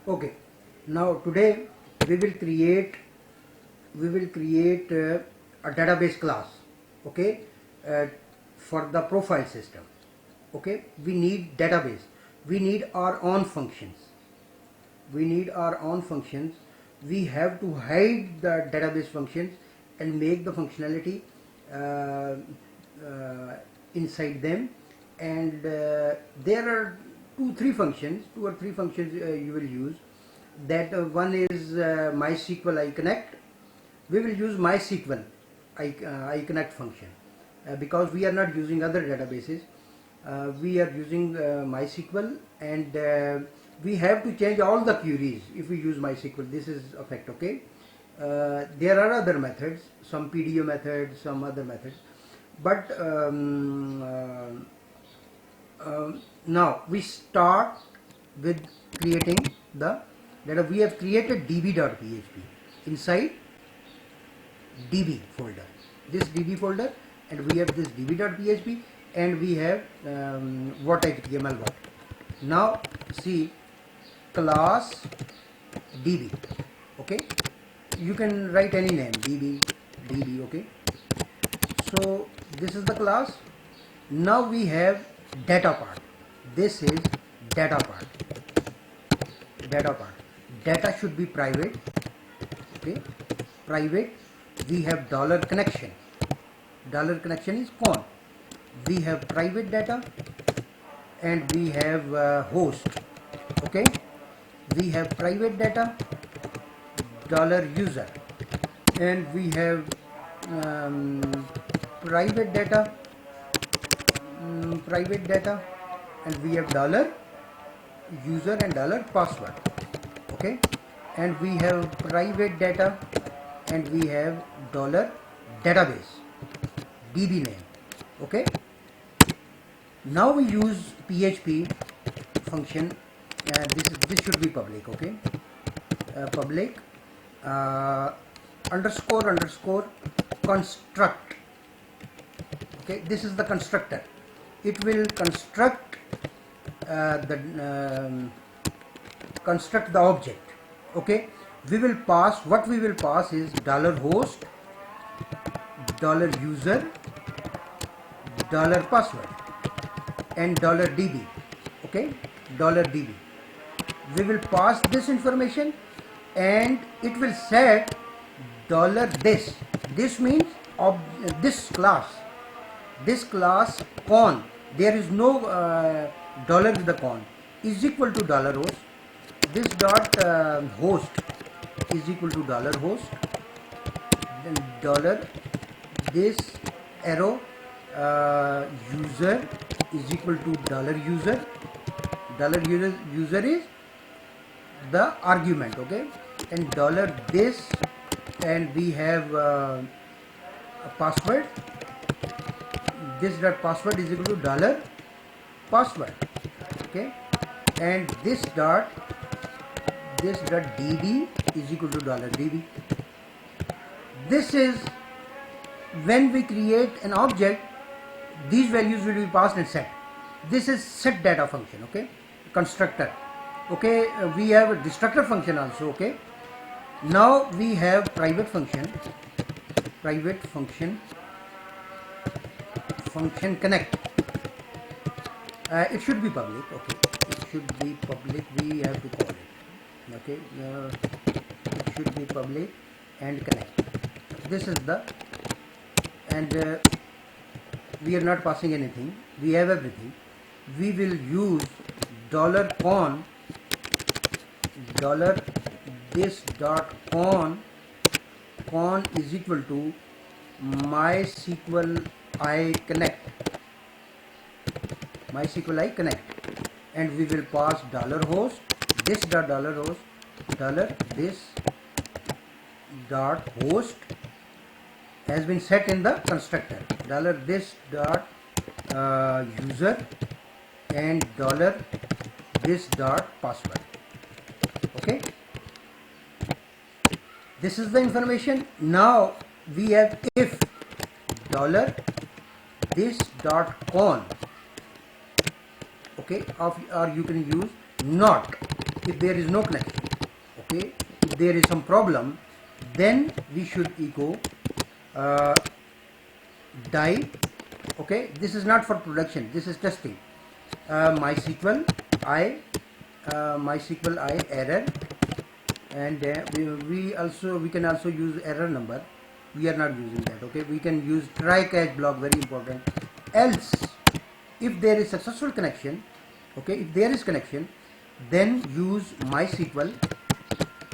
Okay, now today we will create a database class. Okay, for the profile system. Okay, we need database. We need our own functions. We have to hide the database functions and make the functionality uh, inside them. And there are two or three functions you will use. That one is MySQL iConnect. We will use MySQL iConnect function because we are not using other databases. We are using MySQL, and we have to change all the queries if we use MySQL. This is a fact. Okay. There are other methods, some PDO methods, some other methods, but now we start with creating the data. We have created db.php inside db folder, this db folder, and we have this db.php, and we have what HTML what. Now see, class db. Okay, you can write any name, db. Okay, so this is the class. Now we have data part. This is data part. Data should be private. Okay, private. We have $connection. $connection is con. We have private data, and we have host. Okay, we have private data, $user, and we have private data, and we have $user and $password. Okay, and we have private data, and we have $database, db name. Okay, now we use PHP function. This should be public. Okay, public underscore construct. Okay, this is the constructor. It will construct construct the object. Okay, we will pass, what we will pass is $host, $user, $password, and $db. Okay, $db. We will pass this information, and it will set $this. This means of this class con. There is no dollar with the con, is equal to $host. This dot host is equal to $host, then this arrow user is equal to $user. User is the argument. Okay, and this, and we have a password. This dot password is equal to $password. Okay, and this dot db is equal to $db. This is when we create an object, these values will be passed and set. This is set data function. Okay, constructor. Okay, we have a destructor function also. Okay, now we have private function connect. It should be public. Okay, it should be public. We have to call it. Okay, it should be public and connect. This is the, and we are not passing anything. We have everything. We will use $con, this dot con is equal to MySQL iConnect, and we will pass $host, this dot $host, this dot host has been set in the constructor, this dot user, and this dot password. Okay, this is the information. Now we have if this dot con. Okay, or you can use not if there is no connection, okay, if there is some problem, then we should echo die. Okay, this is not for production, this is testing. MySQL I error, and we can also use error number. We are not using that. Okay, we can use try catch block, very important. Else, if there is successful connection, okay, if there is connection, then use MySQL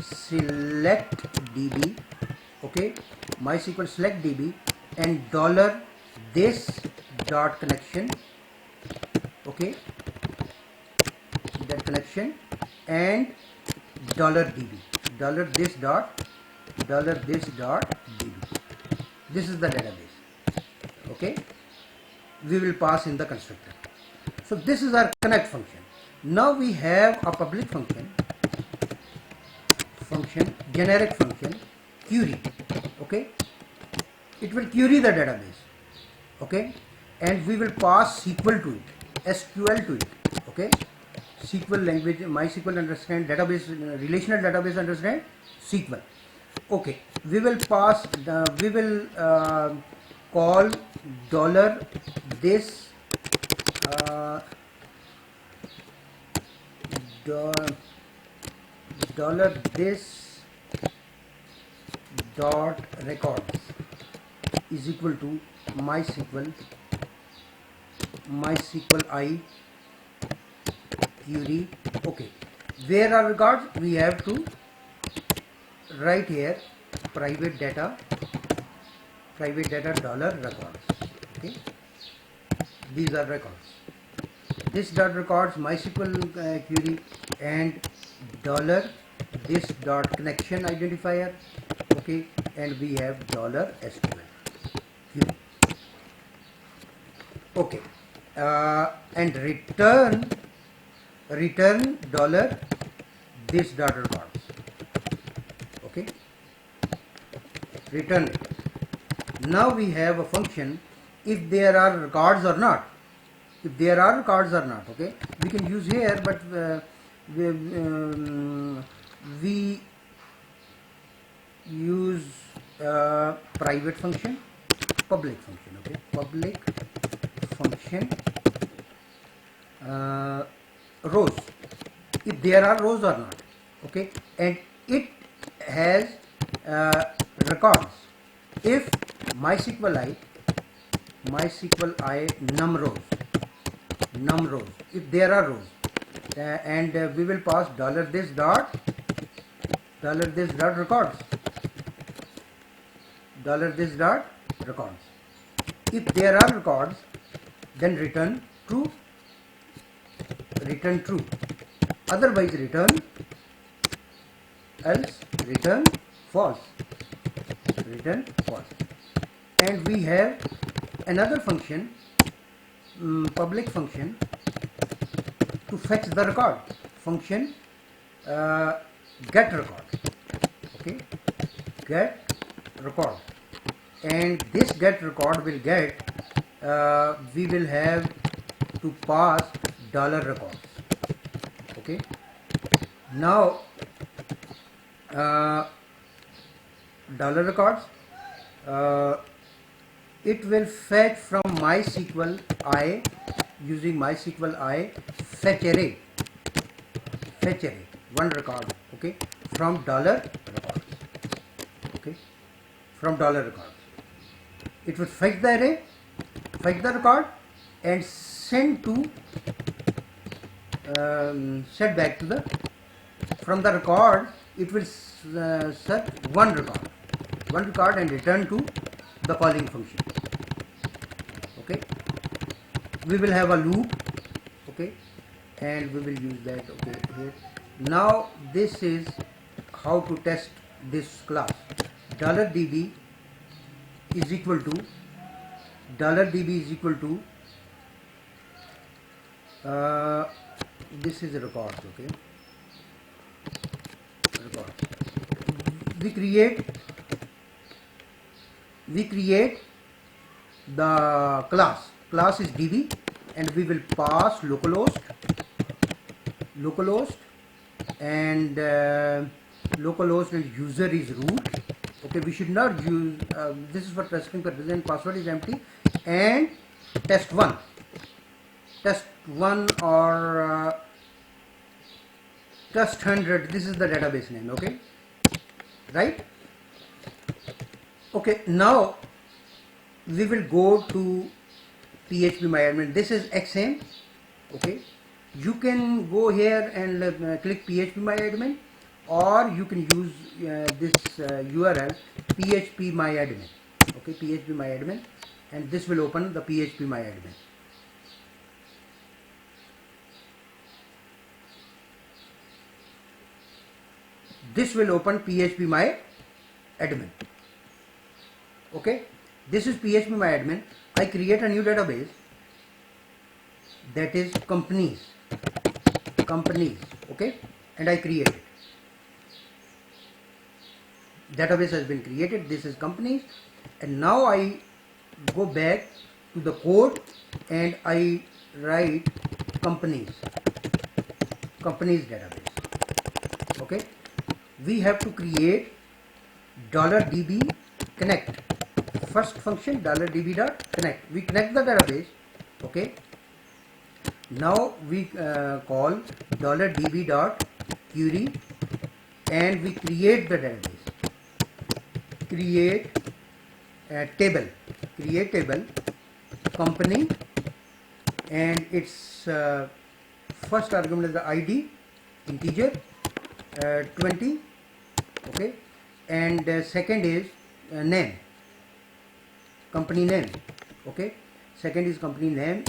select db, okay, MySQL select db and $this dot connection, okay, that connection, and $db $this dot db. This is the database, okay, we will pass in the constructor. So this is our connect function. Now we have a public function, generic function, query, okay, it will query the database, okay, and we will pass SQL to it, SQL to it, okay. SQL language, MySQL understand database, relational database understand SQL. Okay, we will pass we will call $this $this dot records is equal to MySQL I query. Okay, where are records? We have to write here private data $records. Okay, these are records. This dot records MySQL query, and $this dot connection identifier, okay, and we have $SQL query. Okay, and return $this dot records, okay, return it. Now we have a function if there are records or not. If there are records or not, okay, we can use here, but we use private function, public function, okay, public function rows, if there are rows or not, okay, and it has records if MySQL I num rows, if there are rows, and we will pass $this dot records, $this dot records. If there are records, then return true, otherwise return else, return false. And we have another function, public function, to fetch the record, function get record, okay, get record, and this get record will get we will have to pass $records, okay. Now $records, it will fetch from MySQL I, using MySQL I fetch array, one record, okay, from $records, okay, from $records. It will fetch the array, fetch the record, and send set back to the, from the record it will search one record and return to the calling function, okay. We will have a loop, okay, and we will use that, okay, here. Now this is how to test this class. $db is equal to this is records, okay, records. We create the class is db, and we will pass localhost and localhost and user is root. Okay, we should not use this is for testing purposes, and password is empty, and test1 or test100, this is the database name. Okay, right? Okay, now we will go to phpMyAdmin. This is XAMPP. Okay, you can go here and click phpMyAdmin, or you can use this URL phpMyAdmin. Okay, phpMyAdmin, and this will open the phpMyAdmin. This will open phpMyAdmin. Okay, this is phpMyAdmin. I create a new database, that is companies. Okay, and I create it. Database has been created. This is companies, and now I go back to the code and I write companies database. Okay, we have to create $db connect. First function $db.connect. We connect the database. Okay, now we call $db.query, and we create the database. Create table company, and its first argument is the ID, integer 20. Okay, and second is name, company name. Okay, second is company name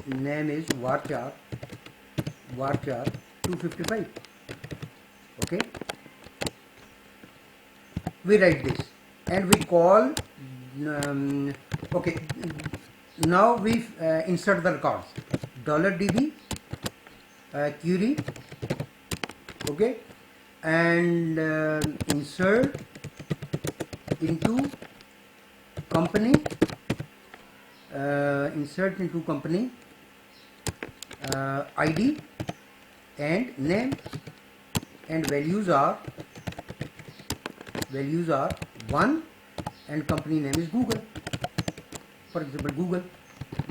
is varchar 255. Okay, we write this and we call okay, now we insert the records, $db query. Okay, and insert into company, ID and name, and values are 1, and company name is Google. For example, Google.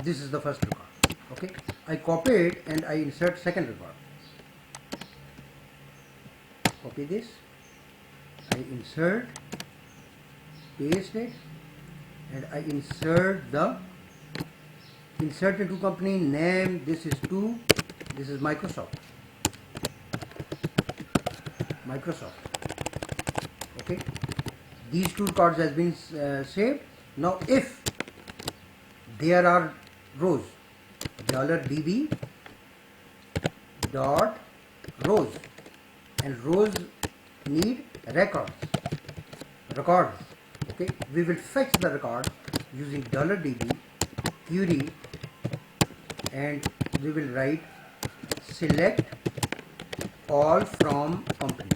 This is the first record. Okay, I copy it and I insert second record. Copy this, I insert, paste it, and I insert into company name. This is 2. This is Microsoft. Okay, these two records has been saved. Now if there are rows, $db dot rows, and rows need records. Okay, we will fetch the record using $db query, and we will write select all from company.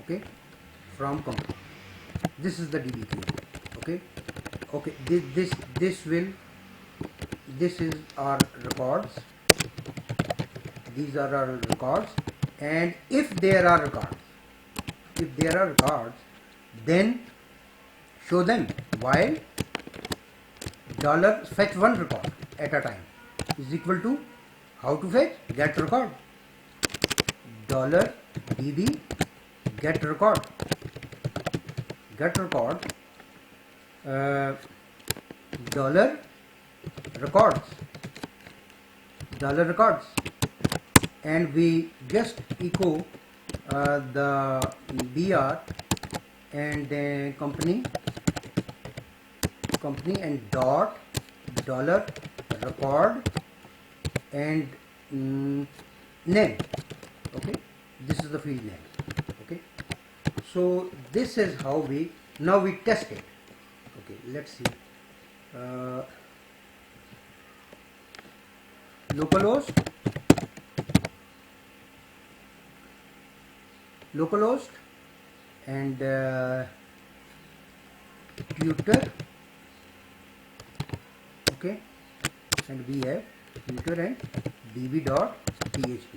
Okay, from company. This is the DB query. Okay, this is our records. These are our records, and if there are records, then show them, while $fetch one record at a time is equal to, how to fetch, get record, $db get record, dollar records, and we just echo the br and company and dot dollar record and name. Okay, this is the field name. Okay, so this is how we test it. Okay, let's see. Localhost and tutor. Okay, and we have tutor and db.php.